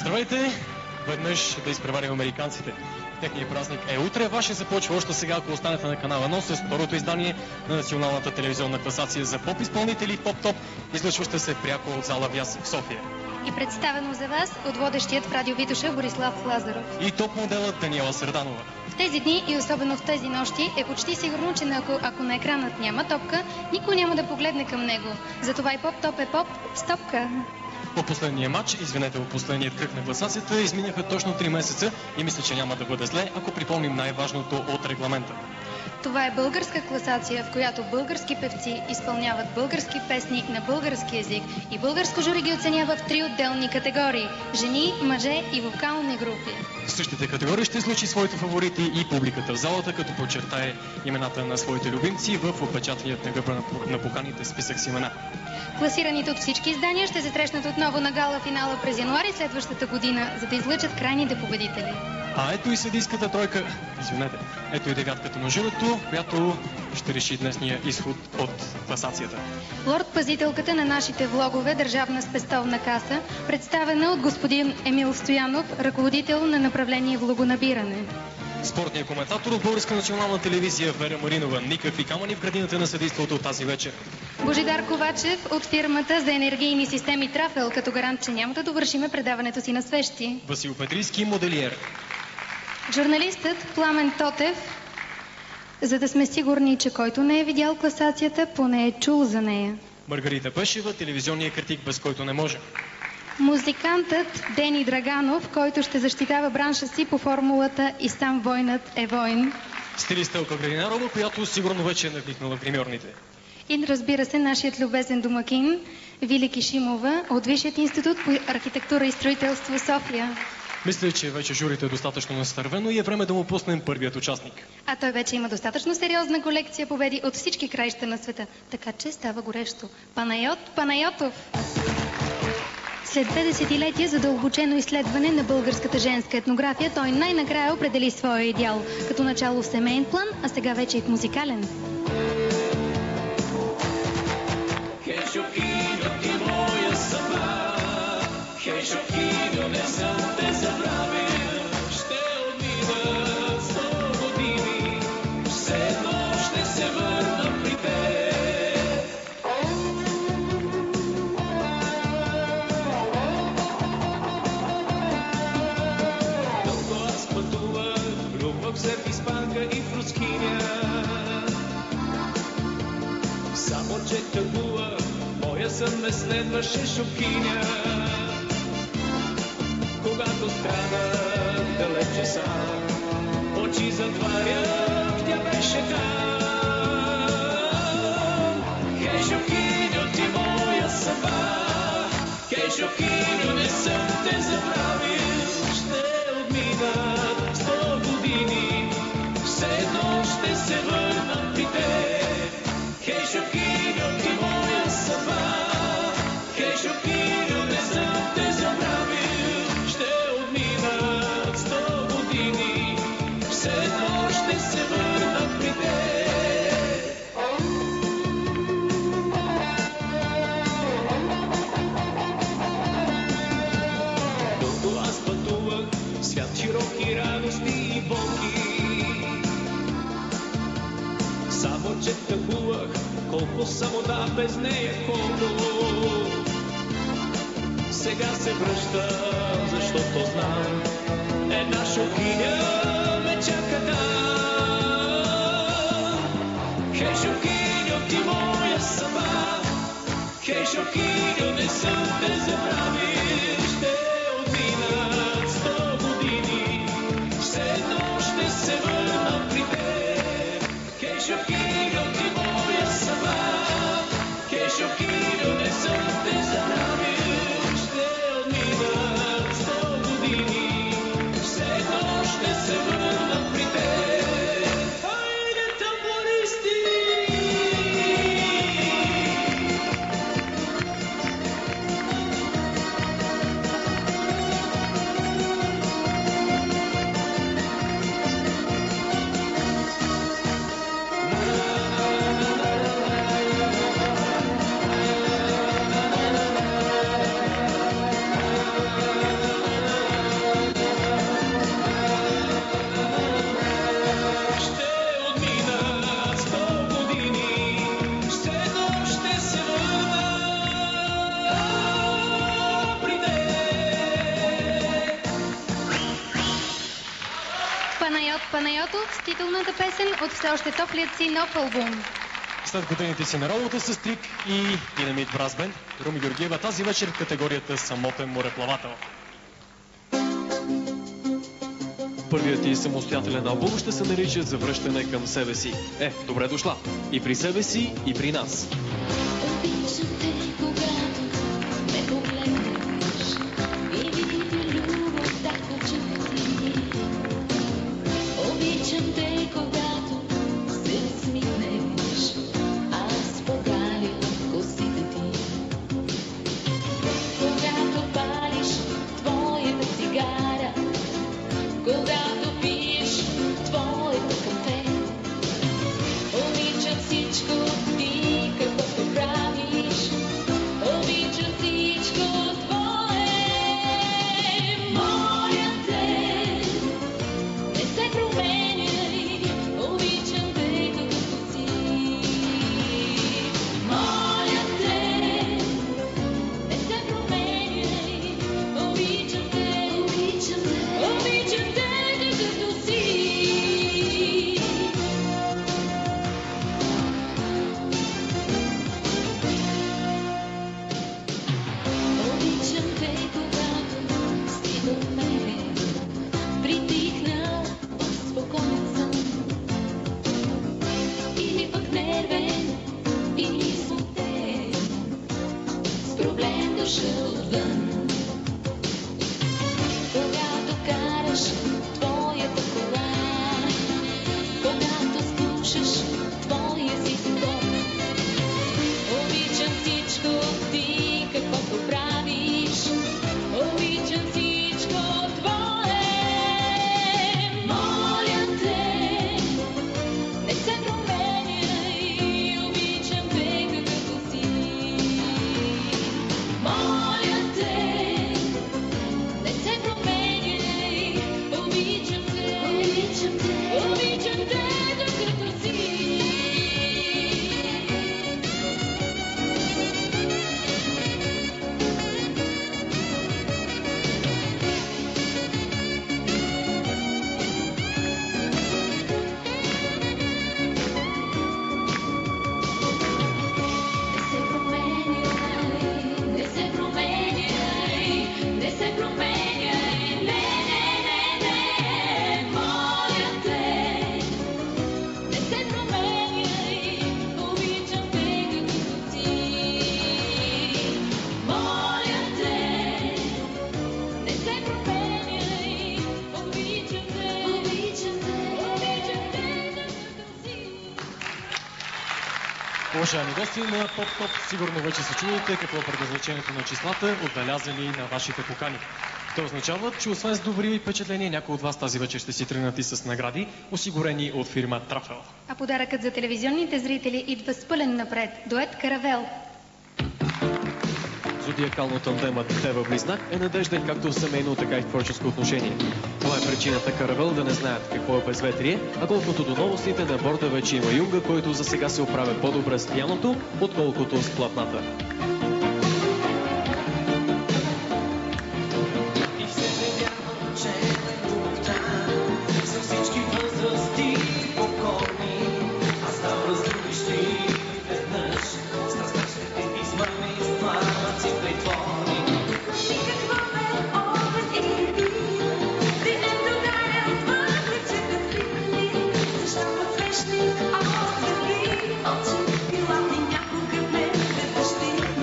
Здравейте! Веднъж да изпреварим американците. Техният празник е утре. Ваше започва още сега, ако останете на канала 1 с второто издание на националната телевизионна класация за поп-изпълнители поп-топ, излъчваща се пряко от зала Вяз в София. И представено за вас от водещият в Радио Витоша Борислав Лазаров. И топ-моделът Даниела Сърданова. В тези дни и особено в тези нощи е почти сигурно, че ако на екранът няма топка, никой няма да погледне към него. Затова и поп-топ е поп с топка. По последния матч, по последният кръг на класацията, изминаха точно 3 месеца и мисля, че няма да бъде зле, ако припомним най-важното от регламента. Това е българска класация, в която български певци изпълняват български песни на български език и българско жури ги оценява в 3 отделни категории – жени, мъже и вокални групи. В същите категории ще излучи своите фаворити и публиката в залата, като подчертае имената на своите любимци в отпечатаният на гърба на поканите списък с имена. Класираните от всички издания ще се срещнат отново на гала финала през януари следващата година, за да излъчат крайните победители. А ето и съдийската тройка, ето и девятката на журито, която ще реши днесния изход от класацията. Лорд-пазителката на нашите влогове, Държавна спестовна каса, представена от господин Емил Стоянов, ръководител на направление влогонабиране. Спортният коментатор от Българска национална телевизия Вера Маринова, никакви камъни в градината на съдейството тази вечер. Божидар Ковачев от фирмата за енергийни системи Трафел, като гарант, че няма да довършиме предаването си на свещи. Васил Петрийски, моделиер. Журналистът Пламен Тотев, за да сме сигурни, че който не е видял класацията, поне е чул за нея. Маргарита Пешева, телевизионният критик, без който не може. Музикантът Дени Драганов, който ще защитава бранша си по формулата "И сам войнат е войн". Стилистелка Градинарова, която сигурно вече е навникнала в гримьорните. И разбира се, нашият любезен домакин Вили Кишимова от Висшият институт по архитектура и строителство София. Мисля, че вече журито е достатъчно настървено и е време да му пуснем първият участник. А той вече има достатъчно сериозна колекция победи от всички краища на света, така че става горещо. Панайот Панайотов! След 2 десетилетия задълбочено изследване на българската женска етнография, той най-накрая определи своя идеал, като начало в семейен план, а сега вече и в музикален. В испанка и в рускиня. Само че тъгува, моя сън ме следваше шокиня. Когато страна далече сам, очи затварях, тя беше там. Хей, шокиньо, ти моя съдба, хей, шокиньо, не съм те забравил. Ще отминат 100 години, все едно ще се върна при теб. Хей, шокиньо, ти моя съдба, хей, шокиньо, не съм те забравил. Ще отминат 100 години, все едно ще се върна при теб. Докато аз пътувах, свят широки радости и болки. Само че тъгувах, колко самота без нея колко. Сега се връщам, защото знам, една шокиня ме чака там. Хей, шокиньо, ти моя съдба, хей, шокиньо, не съм те забравил. Ще отминат 100 години, все едно ще се върна при теб. Хей, шокиньо, ти моя съдба, хей, шокиньо, не съм те забравил. Ще отминат 100 години, все едно ще се върна при теб. Хайде, тамбуристи! Панайотов с титулната песен от все още топлият си нов албум. След годините си на работа с Трик и Динамит Брас Бенд, Руми Георгиева тази вечер в категорията самотен мореплавател. Първият ти самостоятелен албум ще се нарича "Завръщане към себе си". Добре дошла! И при себе си, и при нас. Обичам те, когато ме погледнеш и видя любовта в очите ти. Обичам те, когато се усмихнеш, аз погалям косите ти. Когато палиш твоята цигара, когато пиеш твоето кафе, обичам всичко ти, каквото правиш, обичам всичко твое. Моля те, не се променяй, обичам те както си. Моля те, не се променяй, обичам те, обичам те, обичам те както си. Обичам те, когато си до мен, притихнал в спокоен сън, или пък нервен и смутен, с проблем дошъл отвън. Когато караш твоята кола, когато слушаш твоя си стон, обичам всичко ти, каквото правиш, обичам всичко твое. Моля те, не се променяй, обичам те както си. Моля те, не се променяй, обичам те, обичам те, обичам те както си. Не се променяй, не се променяй, не, моля те. Не се променяй, обичам те както си. Моля те, не се променяй, обичам те, обичам те, обичам те както си. Уважаеми гости на Поп Топ, сигурно вече се чудите какво е предназначението на числата, отбелязани на вашите покани. Те означават, че освен с добри впечатления, някои от вас тази вечер ще си тръгнат и с награди, осигурени от фирма Трафел. А подаръкът за телевизионните зрители идва с пълен напред. Дует Каравел. Зодиакално тандемът Дева-Близнак е надежден както в семейно, така и в творческо отношение. Това е причината Каравел да не знаят какво е безветрие, а колкото до новостите, на борда вече има Юнга, който за сега се оправя по-добре с пианото, отколкото с платната. И се надявам, че любовта за всички възрасти покорни, а става разлюбищи веднъж, страстта ще те измъкне из пламъци притворни. Никаква бе обед или бия, ти не догарят въглечета свили, защото свещник от светли очи била ти някога не защити.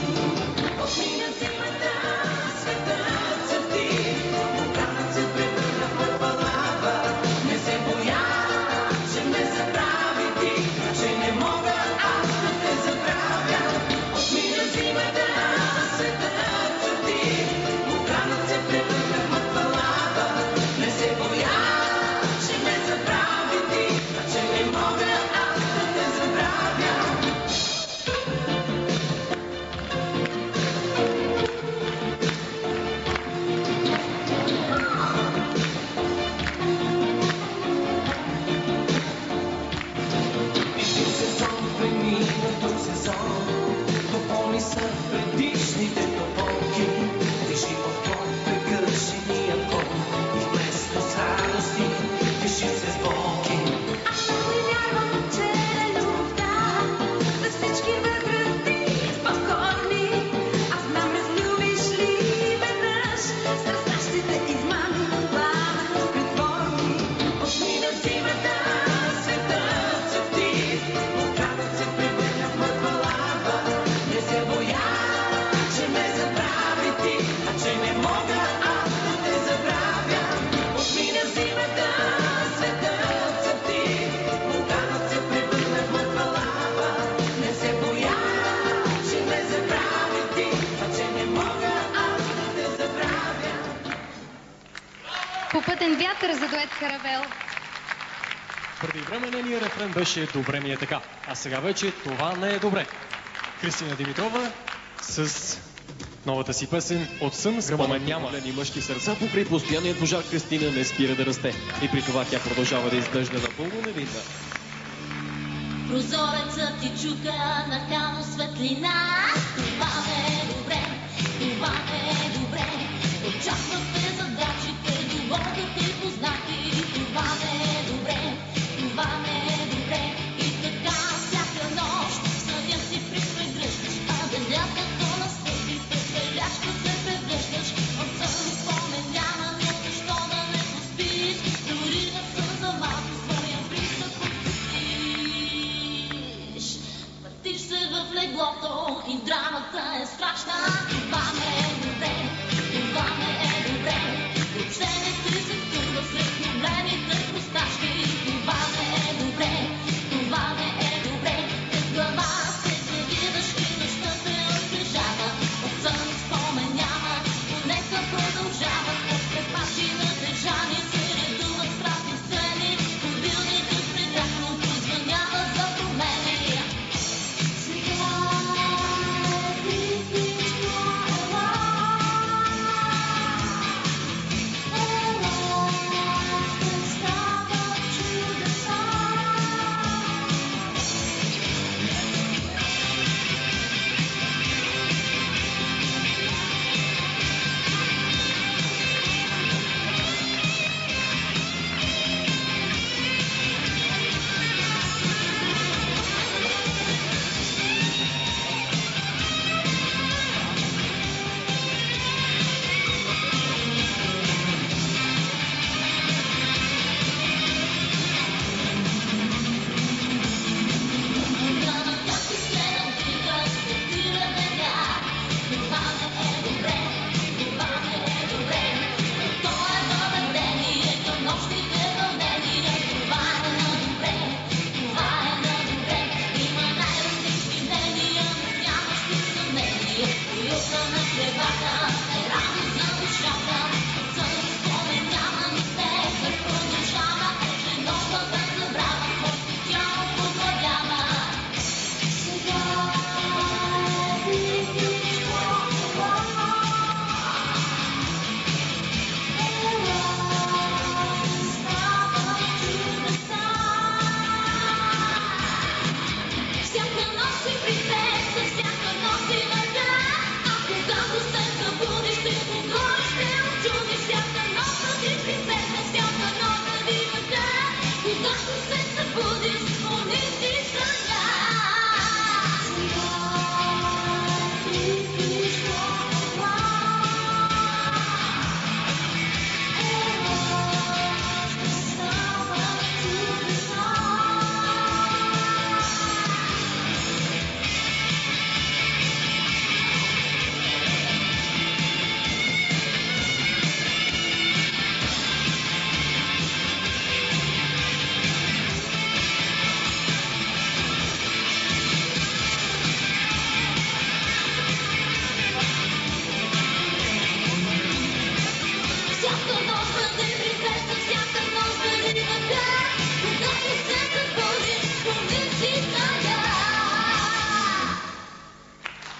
Страстите измами, пламен притворни. Отмина зимата, светът цъфти. Вулканът се превърна в мъртва лава. Не се боя, че ме забрави ти, а че не мога аз да те забравя. Отмина зимата, светът цъфти. Вулканът се превърна в мъртва лава. Не се боя, че ме забрави ти, а че не мога аз да те забравя. Попътен вятър за дует с Каравел. Преди време нейният рефрен беше "Добре ми е така", а сега вече "Това не е добре". Кристина Димитрова с новата си песен "От сън спомен няма". Грамадни мъжки сърца покрай постоянният пожар Кристина не спира да расте. И при това тя продължава да изглежда напълно невинна. Прозорецът ти чука нахално светлина. Това не е добре, това не е добре. Очаквате задачите, доводите познати. Това не е добре, това не е добре. И така всяка нощ съня си припрегръщаш, а делятото настъпи, пепеляшка се превръщаш. От сън спомен няма, но защо да не поспиш? Дори на сън за малко своя присъд отпустиш. Въртиш се в леглото и драмата е страшна. Това не е добре, това не е добре. Въобще не си се втурва сред проблемите просташки. Това не е добре, това не е добре. През глава се завиваш и нощта те отлежава. От сън спомен няма, но нека продължават. От препачи на държани се редуват страстни сцени. Мобилните прегряхно позвъняват за промени. Сега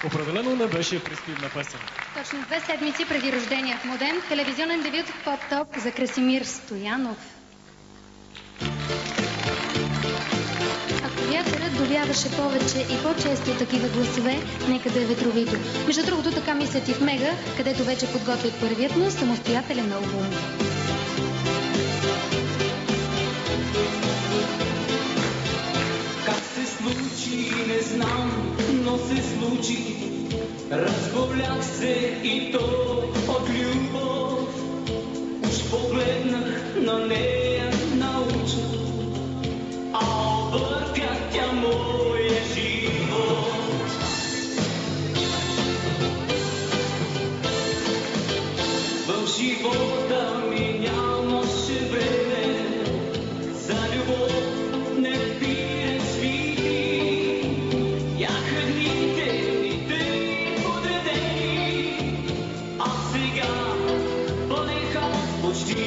Определено не беше престивна песен. Точно 2 седмици преди рожденият му ден, телевизионен дебют в Поп-Топ за Красимир Стоянов. Ако вятърът довяваше повече и по-често такива гласове, нека да е ветровито. Между другото, така мислят и в Мега, където вече подготвят първият му самостоятелен албум. Как се случи, не знам, но се случи. Разболях се и то от любов. Уж погледнах на нея научно, а обърка тя моя живот. В живота ми нямаше време за любов, не пиех свити. Бяха дните ми тъй подредени, а сега пълнеха почти.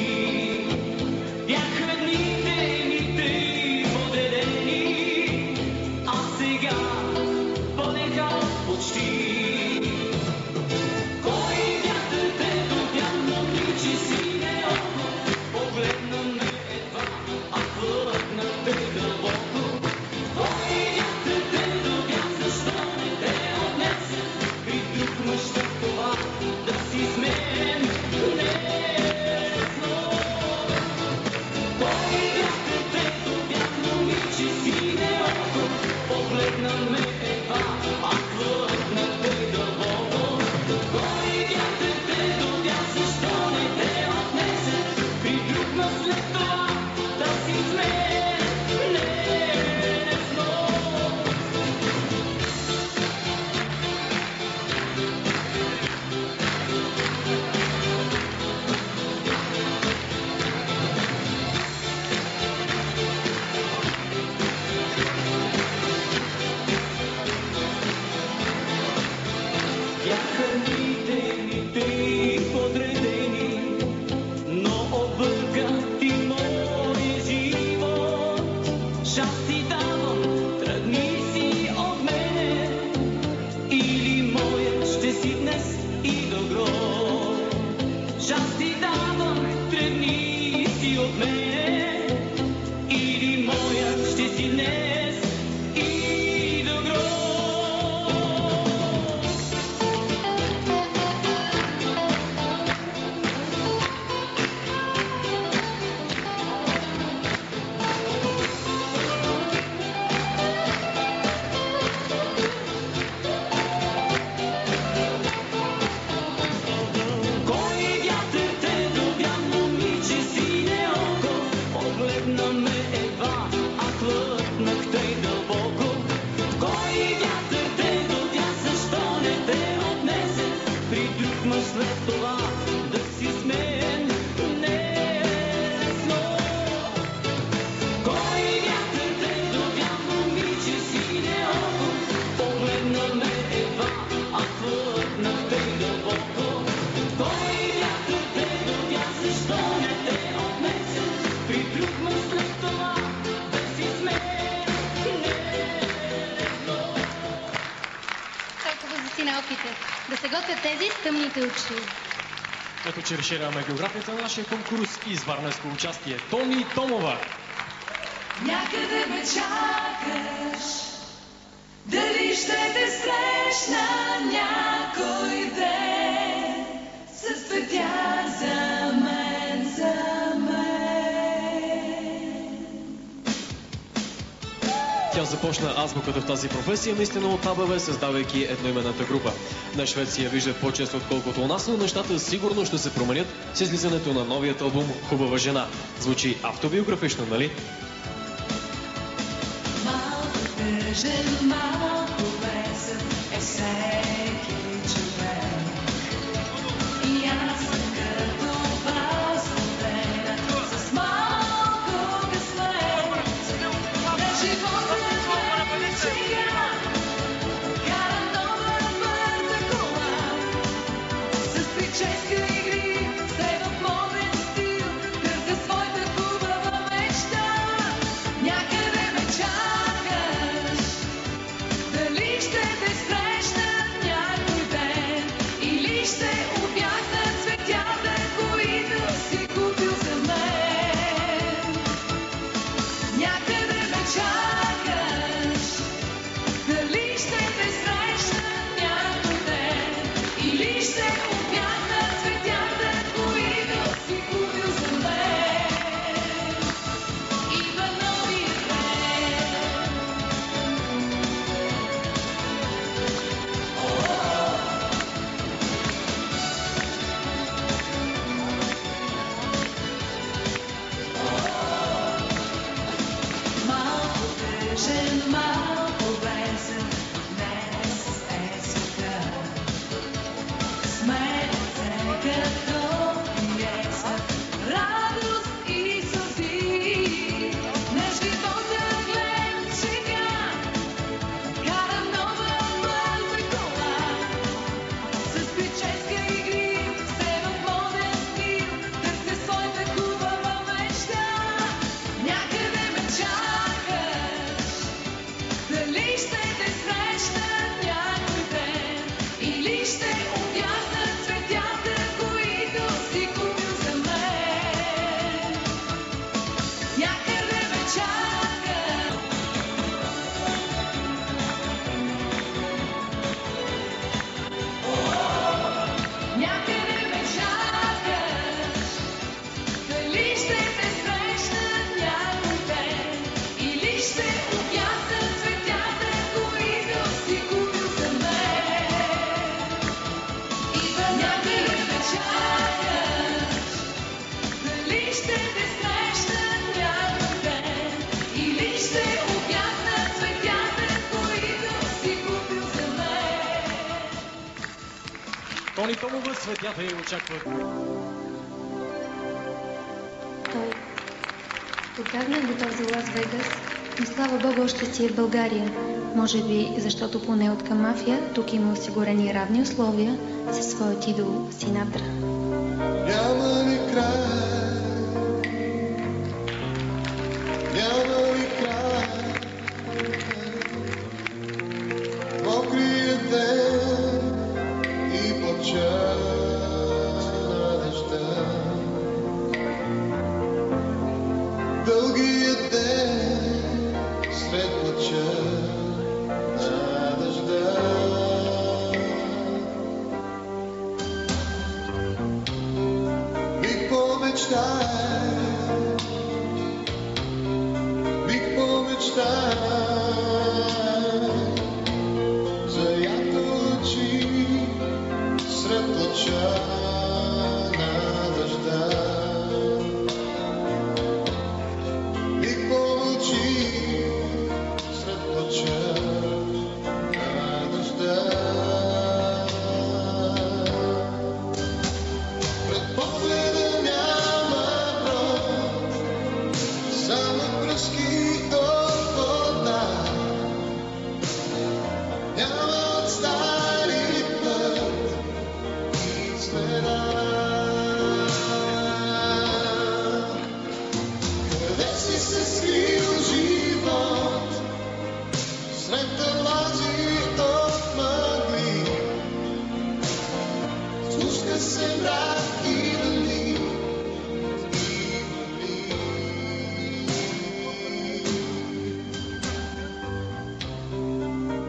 Бяха дните ми тъй подредени, а сега пълнеха почти. Кой вятър те довя, момиче сине око, погледна ме едва, а хвъркна те дълбоко. Кой вятър те довя, защо не те отнесе при друг мъж след това да си с мен нежно? Кой вятър те довя, момиче сине око, погледна ме едва, а хвъркна те дълбоко. Кой вятър те довя, защо не те отнесе при друг мъж след това да си с мен нежно? Бяха дните ми тъй подредени, но обърка ти моя живот. Шанс ти давам, тръгни си от мене, или моят ще си днес и до гроб. Шанс ти давам, тръгни си от мене, или моят ще си днес и до гроб. Кой вятър те довя, момиче сине око, погледна ме едва, а хвъркнах тъй дълбоко. Кой вятър те довя, защо не те отнесе при друг мъж след това да си с мен нежно? Кой вятър те довя, момиче сине око, погледна ме едва, а хвъркнах тъй дълбоко. Кой вятър те довя, защо не те отнесе при друг мъж след това да си с мен нежно? Толкова за синелките. Да се готвят тези с тъмните очи. Ето, че разширяваме географията на нашия конкурс и с варненско участие. Тони Томова. Някъде ме чакаш, дали ще те срещна някой ден с цветя за мен, за мен. Тя започна азбуката в тази професия наистина от АБВ, създавайки едноименната група. На Швеция виждат по-често отколкото у нас, но нещата сигурно ще се променят с излизането на новият албум «Хубава жена». Звучи автобиографично, нали? Малко тъжен, малко весел е всеки човек. И аз съм като възродена с малко късмет. На живота гледам сега, карам нова бърза кола, с прическа и грим, все в моден стил, търся своята хубава мечта. Някъде ме чакаш, дали ще те срещна Тони Томова, цветята й очакват. Той отдавна е готов за Лас Вегас, но слава Богу още си е в България. Може би, защото поне от към мафия, тук има осигурени равни условия със своят идол Синатра. Няма ли край? Няма ли край? Мокрият ден и плача на дъжда. Дългият ден сред плача на дъжда. Бих помечтай за ярко лъчи сред плача на дъжда. Бих помълчи сред плача на дъжда. Пред погледа няма брод, само пръски от вода. Няма от стари път и следа. Къде си се скрил живот сред талази от мъгли? Спуска се мрак и вали, и вали.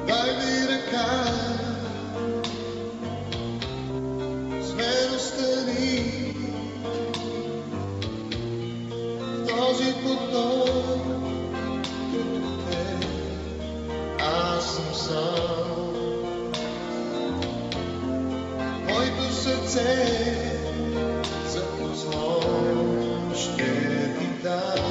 Дай ми ръка, смело стани в този поток, като те аз съм сам. Моето сърце за подслон ще ти дам.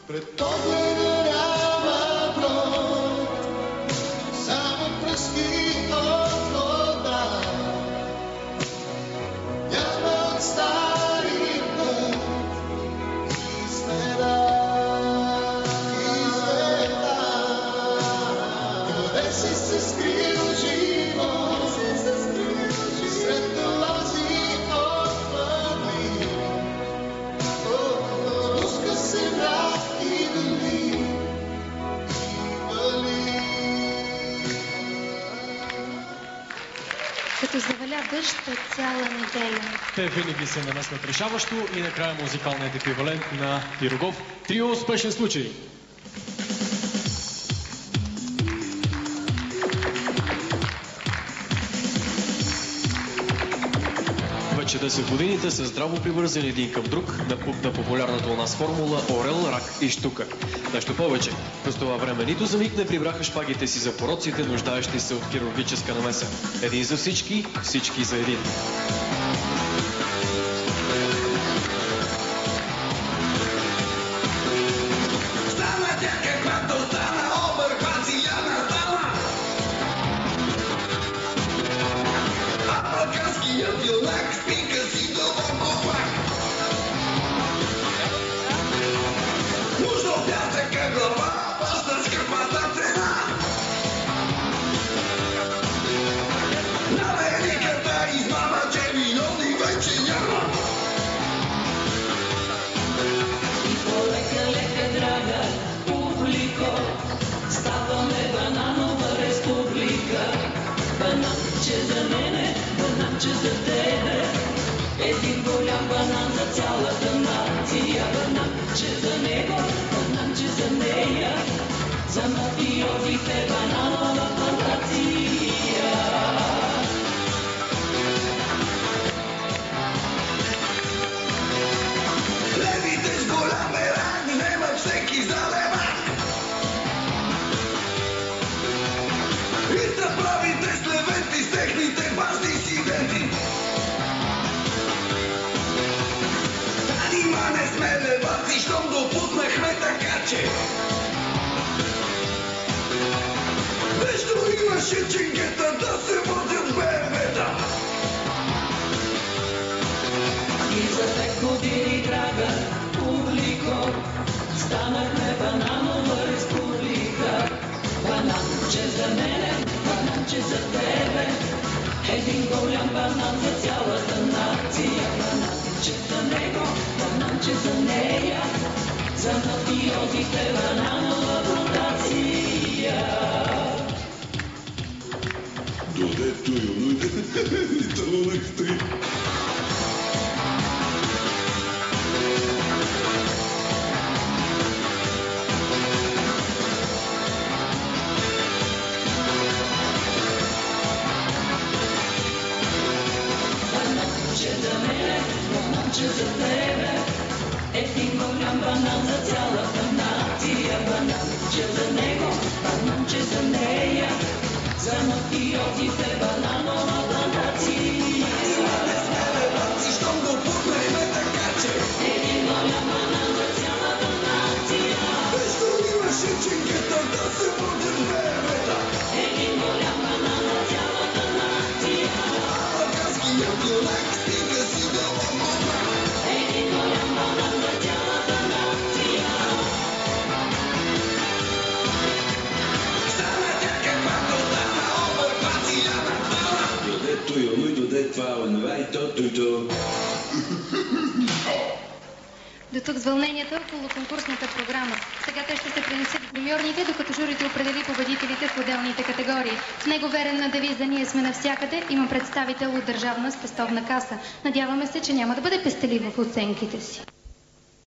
Пред погледа няма брод, само пръски от вода. Няма от стари път и следа. Къде си се скрил живот сред талази от мъгли? Спуска се мрак и вали, и вали. Като заваля дъжд от цяла неделя. Те винаги се намесват решаващо и накрая музикалният еквивалент на Пирогов. Трио "Успешен случай". Вече 10 годините са здраво привързани един към друг на популярната у нас формула Орел, рак и щука. Нещо повече, през това време нито за миг не прибраха шпагите си за пороците, нуждаещи се от хирургическа намеса. Един за всички, всички за един. Стана тя каквато стана, обърхва си яна стана. Африканският юнак спи че за него, знам, че за нея, за мафиозите бананова плантация. Левите с голям ерак вземат всеки за левак. И са правите с левети с техните базни сиденти. Да нима не сме леваци, щом допуснахме така, че нещо имаше чингета да се возят с БМВ-та. И за 5 години, драга публико, станахме бананова республика. Бананче за мене, бананче за тебе, един голям банан за цялата нация. Бананче за него, бананче за нея, за мафиозите бананова плантация. Додето и талонък стои. Бананче за мене, бананче за тебе, един голям банан за цялата нация. Бананче за него, бананче за нея, за мафиозите бананова плантация. Щом допуснахме така, че Един голям банан за цялата нация. нещо имаше чингета да се возят с БМВ-та. Един голям банан за цялата нация. Балкански ядонак стига си до Лондона. Един голям банан за цялата нация. Стана тя каквато стана, обърквация на плана. Додето и онуй, доде това, онова и то. До тук с вълненията около конкурсната програма. Сега те ще се пренесат в премиорните, докато журито определи победителите в отделните категории. В него, верен на девиза "Ние сме навсякъде", има представител от Държавна спестовна каса. Надяваме се, че няма да бъде пестелив в оценките си.